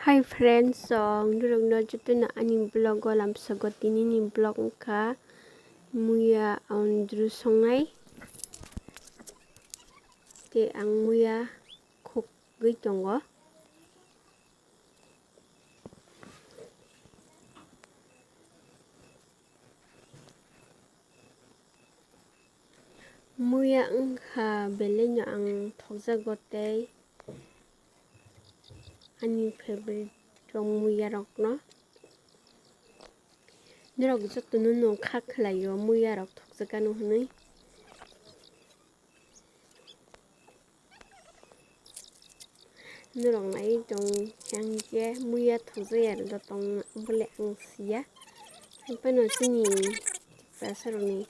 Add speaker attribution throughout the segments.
Speaker 1: Hi friends, durung no jutuna ani blog walam sagotini ni blog ka muya andru songai te ang muya khok gui tongo. Muya angha belenya ang thokjagote ani favorite rong muya rok no. Nirok jotunu no khaklayo muya rok thokjagano hinui. Nirok nai tong changje muya thokjaya ro tong bole ang siya. Pano chini pasaroni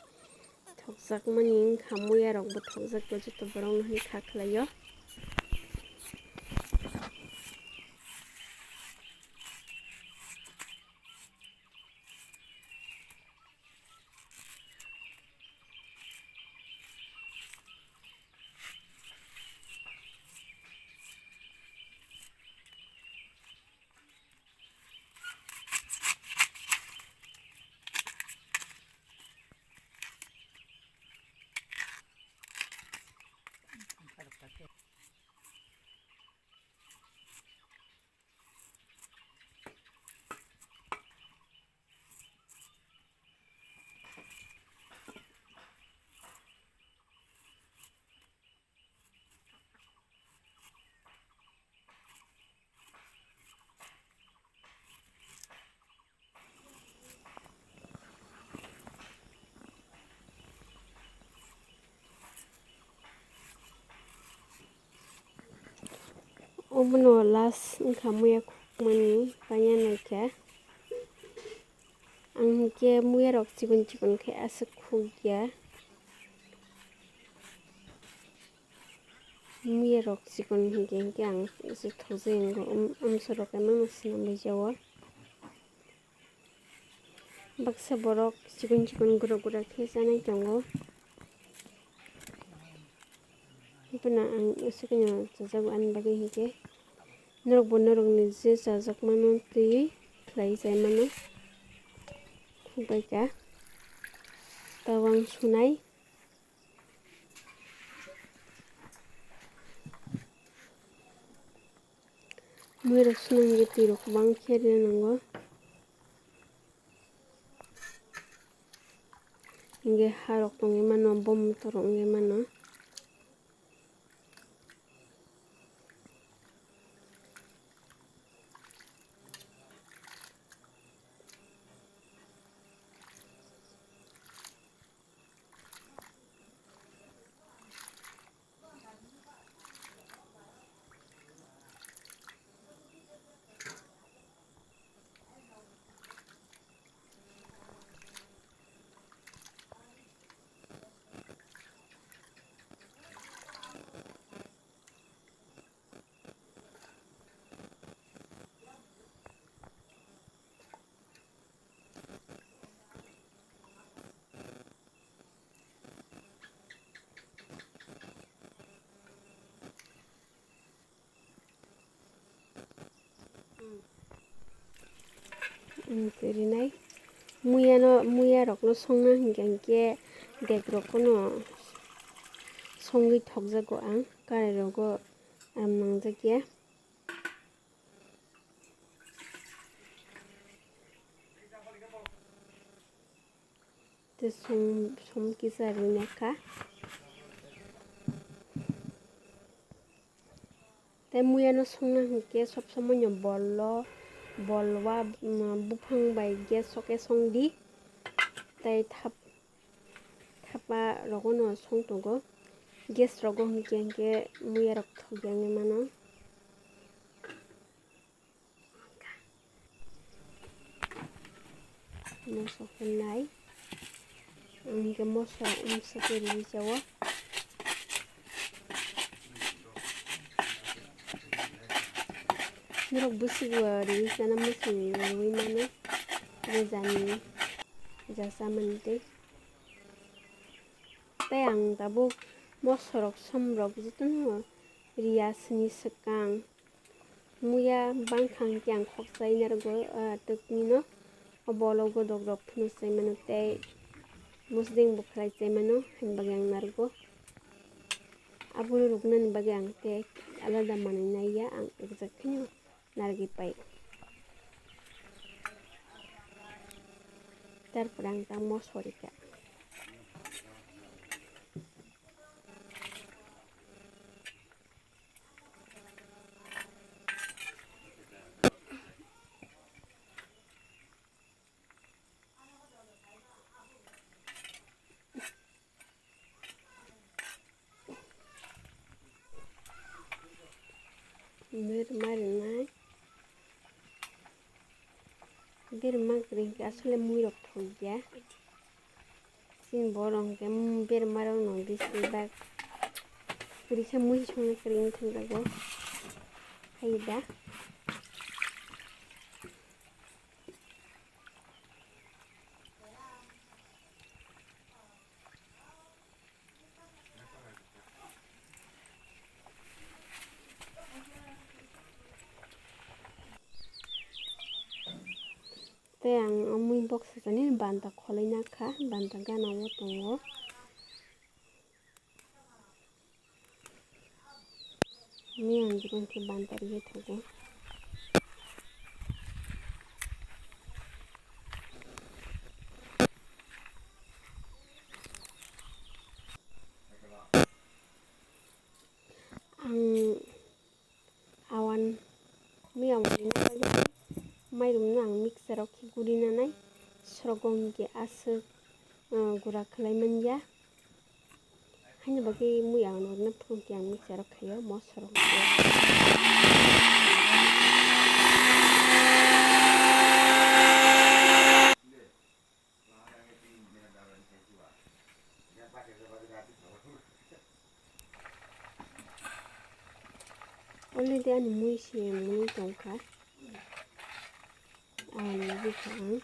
Speaker 1: thokjakmani angkha muya rok bo thokjagko joto borok no hinui khaklayo. Omono last angkha muya khokmani panya naikha angke muya rok chikon chikon khe asuk khukya muya rok chikon hingke ang thokjai amsorok emang swnambai jago. Baksa borok chikon chikon gura gura khe chanai tongo. Puna ang usukino chajago ani bagui hingke norok bo norok ni je chajakmano tui khlai chai mano khukbai ka tawang sunai muya rok sunai hingke tui rok kubang khe rwnango hingke ha rok tongui mano bom torok ongui mano. Rinai muya rok no songna hingke dek rok no songui thokjago ang karai rogo aram nangjakya. Te som kisa rinekha te muya no songna hingke sob somoi no bolwa bufang bai gas soke songdi tei thapa rogo no songtongo gas rogo hingke muya rok thokjagui mano. Moso nai hingke moso umsake rwi jago. Norok busigo rwi chana musi rwi mano rejani jasamani tei tei ang dabo moso rok som rok jotono riya sini swkang muya bangkhang kyang khoksai nargo tukni no obolo godok rok phunusai mano tei musding bo khlaisai mano hinbagang nargo aboni ruknani bagi ang te alada manai naiya ang ekjak kheno nargi pai tarpor ang tang mosorika marinai birma kring asole muirok thogya sin borong ke birma rong no bisi bag kurisa mui songna kring thanglago haida tei ang mui box ni banta kholai na kha banta gana o tongo mi ang jikon ke banta ri thogo ang awan mi awan ni mairum ang mixer ok guri nanai sorgong ke asuk gura khlai manja haino bagi mui awan na phung ke ang mixer ok khayo mo sorong already ani mui se mui tongkha ani bikang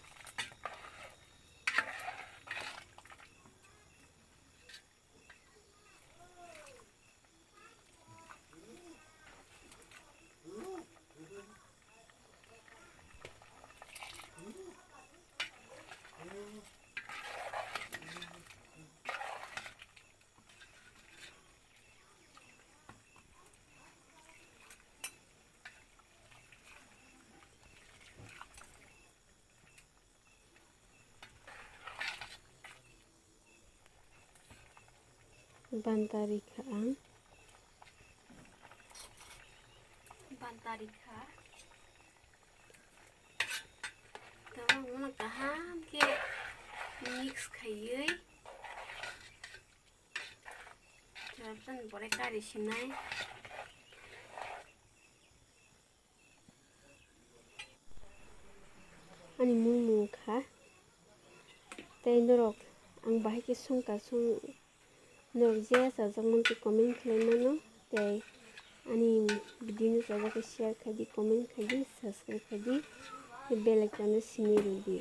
Speaker 1: bantarika ang bantarika tawang mona kaham ke mix khayoi jarpan bore kari sinai ani mung kha tei norok ang bahai ke sungka sung norok je sajak mangke comment khlai mano tei ani video no sajak share khadi comment khadi subscribe khadi bell icon sini rudi